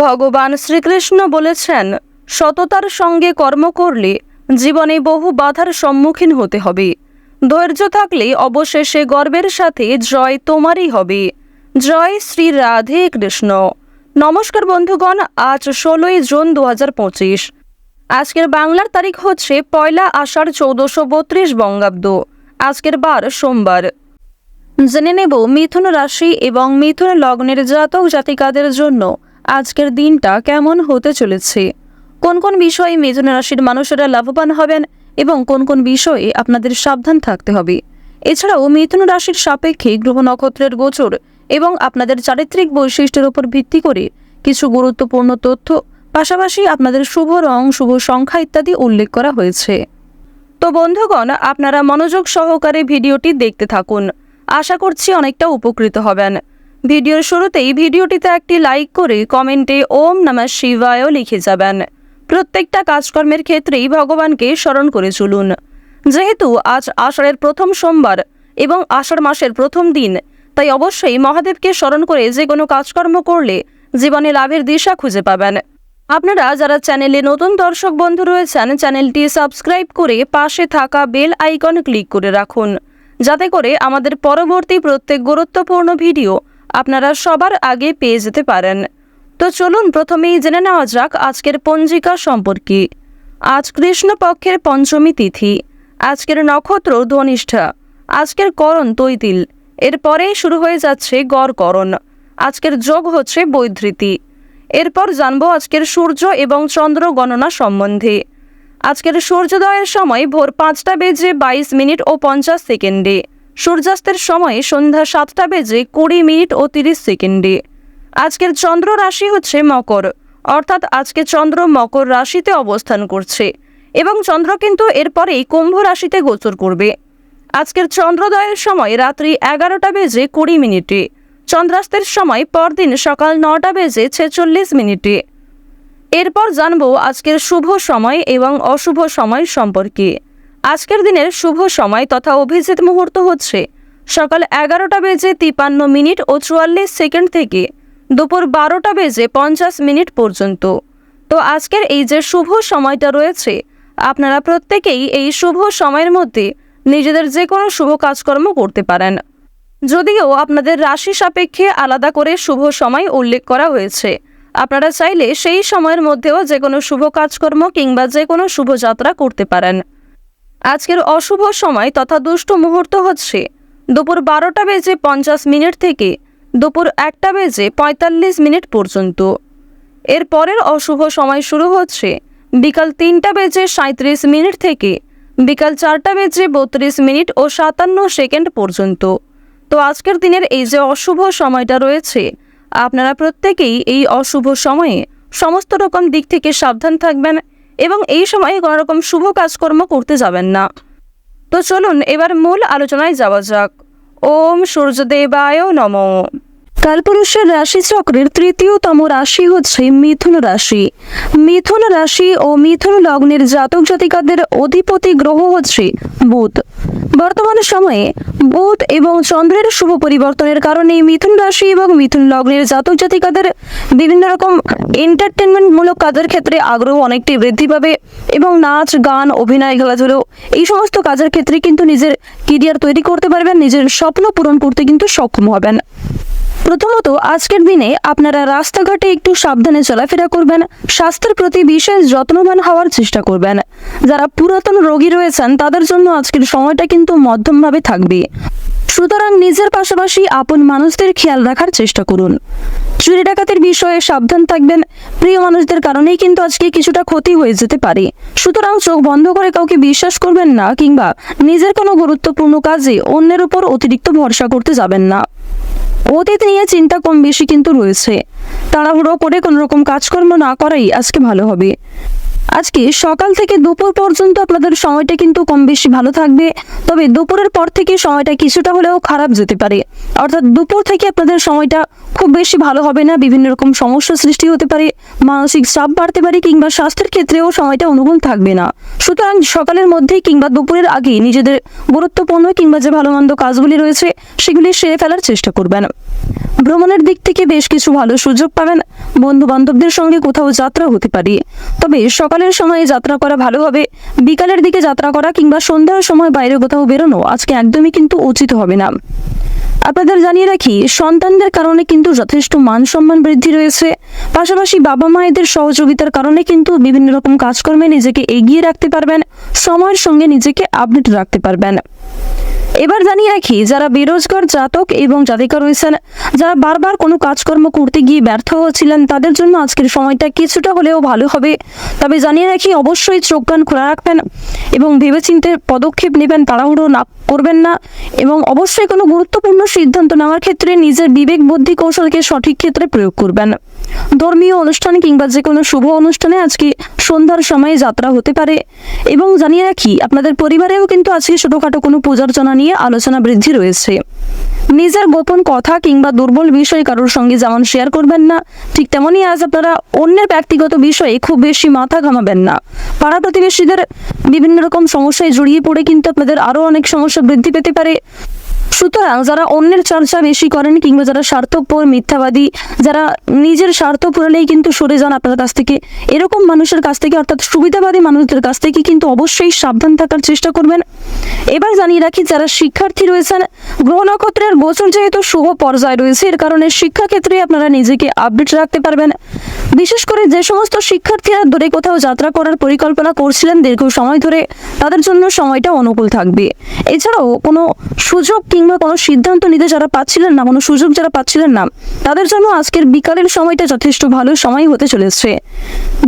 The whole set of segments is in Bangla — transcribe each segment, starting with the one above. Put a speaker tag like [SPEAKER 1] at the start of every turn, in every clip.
[SPEAKER 1] ভগবান শ্রীকৃষ্ণ বলেছেন, সততার সঙ্গে কর্ম করলে জীবনে বহু বাধার সম্মুখীন হতে হবে। ধৈর্য থাকলে অবশেষে গর্বের সাথে জয় তোমারই হবে। জয় শ্রী রাধে কৃষ্ণ। নমস্কার বন্ধুগণ, আজ 16ই জুন 2025। আজকের বাংলার তারিখ হচ্ছে 1 আষাঢ় 1432 বঙ্গাব্দ। আজকের বার সোমবার। জেনে নেব মিথুন রাশি এবং মিথুন লগ্নের জাতক জাতিকাদের জন্য আজকের দিনটা কেমন হতে চলেছে, কোন কোন বিষয়ে মিথুন রাশির মানুষেরা লাভবান হবেন এবং কোন কোন বিষয়ে আপনাদের সাবধান থাকতে হবে। এছাড়াও মিথুন রাশির সাপেক্ষে গ্রহ নক্ষত্রের গোচর এবং আপনাদের চারিত্রিক বৈশিষ্ট্যের উপর ভিত্তি করে কিছু গুরুত্বপূর্ণ তথ্য, পাশাপাশি আপনাদের শুভ রং, শুভ সংখ্যা ইত্যাদি উল্লেখ করা হয়েছে। তো বন্ধুগণ, আপনারা মনোযোগ সহকারে ভিডিওটি দেখতে থাকুন। আশা করছি অনেকটা উপকৃত হবেন। ভিডিওর শুরুতেই ভিডিওটিতে একটি লাইক করে কমেন্টে ওম নমঃ শিবায় লিখে যাবেন। প্রত্যেকটা কাজকর্মের ক্ষেত্রেই ভগবানকে স্মরণ করে চলুন। যেহেতু আজ আষাঢ়ের প্রথম সোমবার এবং আষাঢ় মাসের প্রথম দিন, তাই অবশ্যই মহাদেবকে স্মরণ করে যে কোনো কাজকর্ম করলে জীবনে লাভের দিশা খুঁজে পাবেন। আপনারা যারা চ্যানেলে নতুন দর্শক বন্ধু রয়েছেন, চ্যানেলটি সাবস্ক্রাইব করে পাশে থাকা বেল আইকন ক্লিক করে রাখুন, যাতে করে আমাদের পরবর্তী প্রত্যেক গুরুত্বপূর্ণ ভিডিও আপনারা সবার আগে পেয়ে যেতে পারেন। তো চলুন প্রথমেই জেনে নেওয়া যাক আজকের পঞ্জিকা সম্পর্কে। আজ কৃষ্ণপক্ষের পঞ্চমী তিথি। আজকের নক্ষত্র ধনিষ্ঠা। আজকের করণ তৈতিল। এরপরেই শুরু হয়ে যাচ্ছে গড়করণ। আজকের যোগ হচ্ছে বৈধৃতি। এরপর জানবো আজকের সূর্য এবং চন্দ্র গণনা সম্বন্ধে। আজকের সূর্যোদয়ের সময় ভোর 5:22 ও 50 সেকেন্ডে। সূর্যাস্তের সময় সন্ধ্যা 7:20 ও 30 সেকেন্ডে। আজকের চন্দ্র রাশি হচ্ছে মকর, অর্থাৎ আজকে চন্দ্র মকর রাশিতে অবস্থান করছে এবং চন্দ্র কিন্তু এরপরেই কুম্ভ রাশিতে গোচর করবে। আজকের চন্দ্রোদয়ের সময় রাত্রি 11:20। চন্দ্রাস্তের সময় পরদিন সকাল 9:46। এরপর জানবো আজকের শুভ সময় এবং অশুভ সময় সম্পর্কে। আজকের দিনের শুভ সময় তথা অভিজিৎ মুহূর্ত হচ্ছে সকাল 11:53 ও 44 সেকেন্ড থেকে দুপুর 12:50 পর্যন্ত। তো আজকের এই যে শুভ সময়টা রয়েছে, আপনারা প্রত্যেকেই এই শুভ সময়ের মধ্যে নিজেদের যে কোনো শুভ কাজকর্ম করতে পারেন। যদিও আপনাদের রাশি সাপেক্ষে আলাদা করে শুভ সময় উল্লেখ করা হয়েছে, আপনারা চাইলে সেই সময়ের মধ্যেও যে কোনো শুভ কাজকর্ম কিংবা যে কোনো শুভযাত্রা করতে পারেন। আজকের অশুভ সময় তথা দুষ্ট মুহূর্ত হচ্ছে দুপুর 12:50 থেকে দুপুর 1:45 পর্যন্ত। এর পরের অশুভ সময় শুরু হচ্ছে বিকাল 3:37 থেকে বিকাল 4:32 ও 57 সেকেন্ড পর্যন্ত। তো আজকের দিনের এই যে অশুভ সময়টা রয়েছে, আপনারা প্রত্যেকেই এই অশুভ সময়ে সমস্ত রকম দিক থেকে সাবধান থাকবেন এবং এই সময়ে কোনো রকম শুভ কাজকর্ম করতে যাবেন না। তো চলুন এবার মূল আলোচনায় যাওয়া যাক। ওম সূর্যদেবায় নমঃ। কালপুরুষের রাশিচক্রের তৃতীয়তম রাশি হচ্ছে মিথুন রাশি। মিথুন রাশি ও মিথুন লগ্নের জাতক জাতিকাদের অধিপতি গ্রহ হচ্ছে বুধ। বর্তমান সময়ে বুধ এবং চন্দ্রের শুভ পরিবর্তনের কারণে মিথুন রাশি এবং মিথুন লগ্নের জাতক জাতিকাদের বিভিন্ন রকম এন্টারটেনমেন্টমূলক কাজের ক্ষেত্রে আগ্রহ অনেকটাই বৃদ্ধি পাবে এবং নাচ, গান, অভিনয়, খেলাধুলো এই সমস্ত কাজের ক্ষেত্রে কিন্তু নিজের কেরিয়ার তৈরি করতে পারবেন, নিজের স্বপ্ন পূরণ করতে কিন্তু সক্ষম হবেন। প্রথমত আজকের দিনে আপনারা রাস্তাঘাটে একটু সাবধানে চলাফেরা করবেন, স্বাস্থ্যের প্রতি বিশেষ যত্নবান হওয়ার চেষ্টা করবেন। যারা পুরাতন রোগী রয়েছেন তাদের জন্য আজকের সময়টা কিন্তু মধ্যমভাবে থাকবে, সুতরাং নিজের পাশাপাশি আপন মানুষদের খেয়াল রাখার চেষ্টা করুন। চুরি ডাকাতির বিষয়ে সাবধান থাকবেন। প্রিয় মানুষদের কারণেই কিন্তু আজকে কিছুটা ক্ষতি হয়ে যেতে পারে, সুতরাং চোখ বন্ধ করে কাউকে বিশ্বাস করবেন না কিংবা নিজের কোনো গুরুত্বপূর্ণ কাজে অন্যের উপর অতিরিক্ত ভরসা করতে যাবেন না। অতীত নিয়ে চিন্তা কম বেশি কিন্তু রয়েছে, তাড়াহুড়ো করে কোনো রকম কাজকর্ম না করাই আজকে ভালো হবে। আজকে সকাল থেকে দুপুর পর্যন্ত আপনাদের সময়টা কিন্তু কম বেশি ভালো থাকবে, তবে দুপুরের পর থেকে সময়টা কিছুটা হলেও খারাপ যেতে পারে। অর্থাৎ দুপুর থেকে আপনাদের সময়টা খুব বেশি ভালো হবে না, বিভিন্ন রকম সমস্যা সৃষ্টি হতে পারে, মানসিক চাপ বাড়তে পারে, কিংবা স্বাস্থ্যের ক্ষেত্রেও সময়টা অনুকূল থাকবে না। সুতরাং সকালের মধ্যেই কিংবা দুপুরের আগেই নিজেদের গুরুত্বপূর্ণ কিংবা যে ভালো মন্দ কাজগুলি রয়েছে সেগুলি সেরে ফেলার চেষ্টা করবেন। ভ্রমণের দিক থেকে বেশ কিছু ভালো সুযোগ পাবেন, বন্ধু বান্ধবদের সঙ্গে কোথাও যাত্রা হতে পারে, তবে সকালের সময়ে যাত্রা করা ভালো হবে। বিকালের দিকে যাত্রা করা কিংবা সন্ধ্যার সময় বাইরে কোথাও বেরোনো আজকে একদমই কিন্তু উচিত হবে না। আপনাদের জানিয়ে রাখি, সন্তানদের কারণে কিন্তু যথেষ্ট মান সম্মান বৃদ্ধি রয়েছে, পাশাপাশি বাবা মায়েদের সহযোগিতার কারণে কিন্তু বিভিন্ন রকম কাজকর্মে নিজেকে এগিয়ে রাখতে পারবেন, সময়ের সঙ্গে নিজেকে আপডেট রাখতে পারবেন। এবার জানিয়ে রাখি, যারা বেরোজগার জাতক এবং জাতিকা রয়েছেন, যারা বারবার কোনো কাজকর্ম করতে গিয়ে ব্যর্থ হচ্ছিলেন, তাদের জন্য আজকের সময়টা কিছুটা হলেও ভালো হবে। তবে জানিয়ে রাখি, অবশ্যই চোখ কান খোলা রাখবেন এবং ভেবেচিন্তে পদক্ষেপ নেবেন, তাড়াহুড়ো না করবেন না, এবং অবশ্যই কোনো গুরুত্বপূর্ণ সিদ্ধান্ত নেওয়ার ক্ষেত্রে নিজের বিবেক বুদ্ধি কৌশলকে সঠিক ক্ষেত্রে প্রয়োগ করবেন। ধর্মীয় অনুষ্ঠান কিংবা যে কোনো শুভ অনুষ্ঠানে আজকে সন্ধ্যার সময়ে যাত্রা হতে পারে। এবং জানিয়ে রাখি, আপনাদের পরিবারেও কিন্তু আজকে ছোটোখাটো কোনো পূজার্চনা নিয়ে আলোচনা বৃদ্ধি রয়েছে। নিজের গোপন কথা কিংবা দুর্বল বিষয় কারোর সঙ্গে যেমন শেয়ার করবেন না, ঠিক তেমনই আজ আপনারা অন্যের ব্যক্তিগত বিষয়ে খুব বেশি মাথা ঘামাবেন না। পাড়া প্রতিবেশীদের বিভিন্ন রকম সমস্যায় জড়িয়ে পড়ে কিন্তু আপনাদের আরও অনেক সমস্যা বৃদ্ধি পেতে পারে। সুতরাং যারা অন্যের চর্চা বেশি করেন কিংবা যারা স্বার্থপর, মিথ্যাবাদী, যারা নিজের স্বার্থ পুরালেই কিন্তু সরে যান আপনার কাছ থেকে, এরকম মানুষের কাছ থেকে অর্থাৎ সুবিধাবাদী মানুষদের কাছ থেকে কিন্তু অবশ্যই সাবধান থাকার চেষ্টা করবেন। এবার জানিয়ে রাখি, যারা শিক্ষার্থী রয়েছেন, গ্রহ নক্ষত্রের গোচর যেহেতু শুভ পর্যায়ে রয়েছে, এর কারণে শিক্ষাক্ষেত্রে আপনারা নিজেকে আপডেট রাখতে পারবেন। বিশেষ করে যে সমস্ত শিক্ষার্থীরা দূরে কোথাও যাত্রা করার পরিকল্পনা করছিলেন দীর্ঘ সময় ধরে, তাদের জন্য সময়টা অনুকূল থাকবে। এছাড়াও কোনো সুযোগ কিংবা কোনো সিদ্ধান্ত নিতে যারা পাচ্ছিলেন না, কোনো সুযোগ যারা পাচ্ছিলেন না, তাদের জন্য আজকের বিকালের সময়টা যথেষ্ট ভালো সময় হতে চলেছে।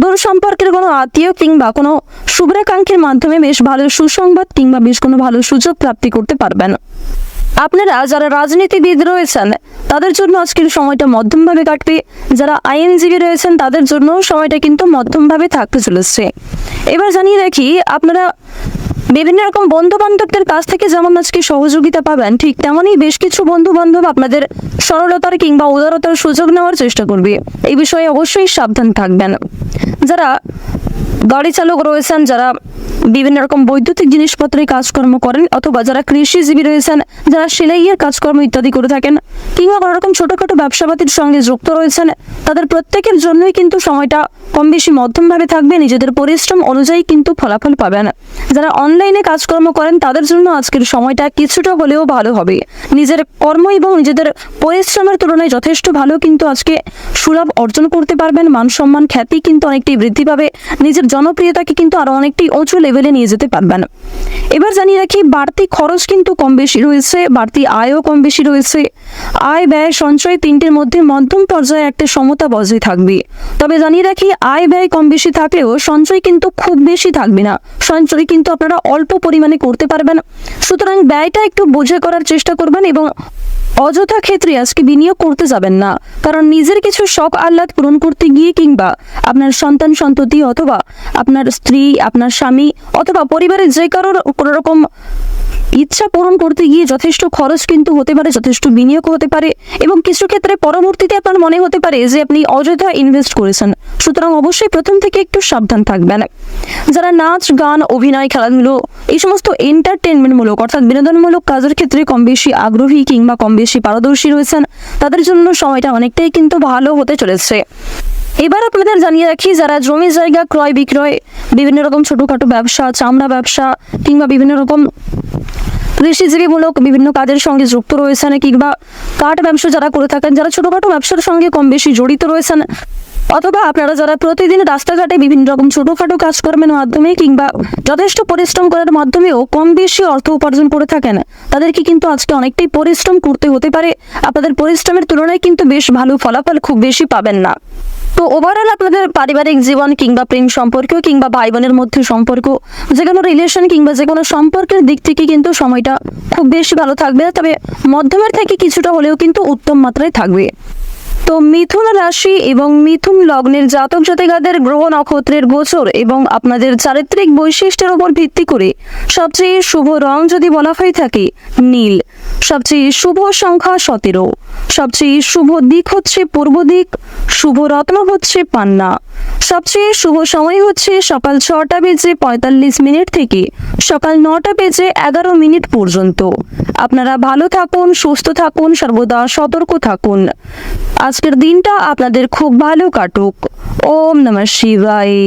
[SPEAKER 1] দূর সম্পর্কের কোনো আত্মীয় কিংবা কোনো শুভ্রাকাঙ্ক্ষীর মাধ্যমে বেশ ভালো সুসংবাদ কিংবা বেশ কোনো ভালো সুযোগ প্রাপ্তি করতে পারবেন। আপনারা যারা রাজনীতিবিদ রয়েছেন, তাদের জন্য আজকের সময়টা মধ্যমভাবে কাটবে। যারা আইনজীবী রয়েছেন, তাদের জন্য সময়টা কিন্তু মধ্যমভাবে থাকতে চলেছে। এবার জানিয়ে রাখি, আপনারা বিভিন্ন রকম বন্ধু বান্ধবদের কাছ থেকে যেমন আজকে সহযোগিতা পাবেন, ঠিক তেমনই বেশ কিছু বন্ধু বান্ধব আপনাদের সরলতার কিংবা উদারতার সুযোগ নেওয়ার চেষ্টা করবে। এই বিষয়ে অবশ্যই সাবধান থাকবেন। যারা গাড়ি চালক রয়েছেন, যারা বিভিন্ন রকম বৈদ্যুতিক জিনিসপত্রের কাজকর্ম করেন, অথবা যারা কৃষিজীবী রয়েছেন, যারা সেলাইয়ের কাজকর্ম ইত্যাদি করে থাকেন, কিংবা কোনো রকম ছোটোখাটো ব্যবসাপাতির সঙ্গে যুক্ত রয়েছেন, তাদের প্রত্যেকের জন্যই কিন্তু সময়টা কম বেশি মধ্যমভাবে থাকবে। নিজেদের পরিশ্রম অনুযায়ী কিন্তু ফলাফল পাবেন। যারা অনলাইনে কাজকর্ম করেন, তাদের জন্য আজকের সময়টা কিছুটা হলেও ভালো হবে। নিজের কর্ম এবং নিজেদের পরিশ্রমের তুলনায় যথেষ্ট ভালো কিন্তু আজকে সুলাভ অর্জন করতে পারবেন। মান সম্মান, খ্যাতি কিন্তু অনেকটাই বৃদ্ধি পাবে। নিজের জনপ্রিয়তাকে কিন্তু আরও অনেকটাই উঁচু লেভেলে নিয়ে যেতে পারবেন। এবার জানিয়ে রাখি, বাড়তি খরচ কিন্তু কম বেশি রয়েছে, বাড়তি আয়ও কম বেশি রয়েছে। আয়, ব্যয়, সঞ্চয় তিনটির মধ্যে মধ্যম পর্যায়ে একটা সমতা বজায় থাকবে। তবে জানিয়ে রাখি, আয় ব্যয় কম বেশি থাকলেও সঞ্চয় কিন্তু খুব বেশি থাকবে না। সঞ্চয় কিন্তু আপনারা অল্প পরিমাণে করতে পারবেন। সুতরাং ব্যয়টা একটু বুঝে করার চেষ্টা করবেন এবং অযথা ক্ষেত্রে আজকে বিনিয়োগ করতে যাবেন না। কারণ নিজের কিছু শখ আহ্লাদ পূরণ করতে গিয়ে কিংবা আপনার সন্তান সন্ততি অথবা আপনার স্ত্রী, আপনার স্বামী অথবা পরিবারের যে কারোর কোনো রকম ইচ্ছা পূরণ করতে গিয়ে যথেষ্ট খরচ কিন্তু হতে পারে, যথেষ্ট বিনিয়োগ হতে পারে, এবং কিছু ক্ষেত্রে পরবর্তীতে আপনার মনে হতে পারে যে আপনি অযথা ইনভেস্ট করেছেন। সুতরাং অবশ্যই প্রথম থেকে একটু সাবধান থাকবেন। যারা নাচ, গান, অভিনয়, খেলাধুলো এই সমস্ত এন্টারটেনমেন্টমূলক অর্থাৎ বিনোদনমূলক কাজের ক্ষেত্রে কম বেশি আগ্রহী কিংবা কম বেশি পারদর্শী রয়েছেন, তাদের জন্য সময়টা অনেকটাই কিন্তু ভালো হতে চলেছে। এবার আপনাদের জানিয়ে রাখি, যারা জমি জায়গা ক্রয় বিক্রয়, বিভিন্ন রকম ছোটোখাটো ব্যবসা, চামড়া ব্যবসা কিংবা বিভিন্ন রকম কৃষিজীবীমূলক বিভিন্ন কাজের সঙ্গে যুক্ত রয়েছেন, কিংবা কাঠ ব্যবসা যারা করে থাকেন, যারা ছোটোখাটো ব্যবসার সঙ্গে কম বেশি জড়িত রয়েছেন, অথবা আপনারা যারা প্রতিদিন রাস্তাঘাটে বিভিন্ন রকম ছোটোখাটো কাজকর্মের মাধ্যমে কিংবা যথেষ্ট পরিশ্রম করার মাধ্যমেও কম বেশি অর্থ উপার্জন করে থাকেন, তাদেরকে কিন্তু আজকে অনেকটাই পরিশ্রম করতে হতে পারে। আপনাদের পরিশ্রমের তুলনায় কিন্তু বেশ ভালো ফলাফল খুব বেশি পাবেন না। তো ওভারঅল আপনাদের পারিবারিক জীবন কিংবা প্রেম সম্পর্ক কিংবা ভাই বোনের মধ্যে সম্পর্ক, যে কোনো রিলেশন কিংবা যে কোনো সম্পর্কের দিক থেকে কিন্তু সময়টা খুব বেশি ভালো থাকবে, তবে মধ্যমের থেকে কিছুটা হলেও কিন্তু উত্তম মাত্রায় থাকবে। তো মিথুন রাশি এবং মিথুন লগ্নের জাতক জাতিকাদের গ্রহ নক্ষত্রের গোচর এবং আপনাদের চারিত্রিক বৈশিষ্ট্যের উপর ভিত্তি করে সবচেয়ে শুভ রং যদি বলা হয়ে থাকে নীল, সবচেয়ে শুভ সংখ্যা 17, সবচেয়ে শুভ দিক হচ্ছে পূর্ব দিক, শুভ রত্ন হচ্ছে পান্না, সবচেয়ে শুভ সময় হচ্ছে সকাল 6:45 থেকে সকাল 9:11 পর্যন্ত। আপনারা ভালো থাকুন, সুস্থ থাকুন, সর্বদা সতর্ক থাকুন। আজকের দিনটা আপনাদের খুব ভালো কাটুক। ওম নমঃ শিবায়।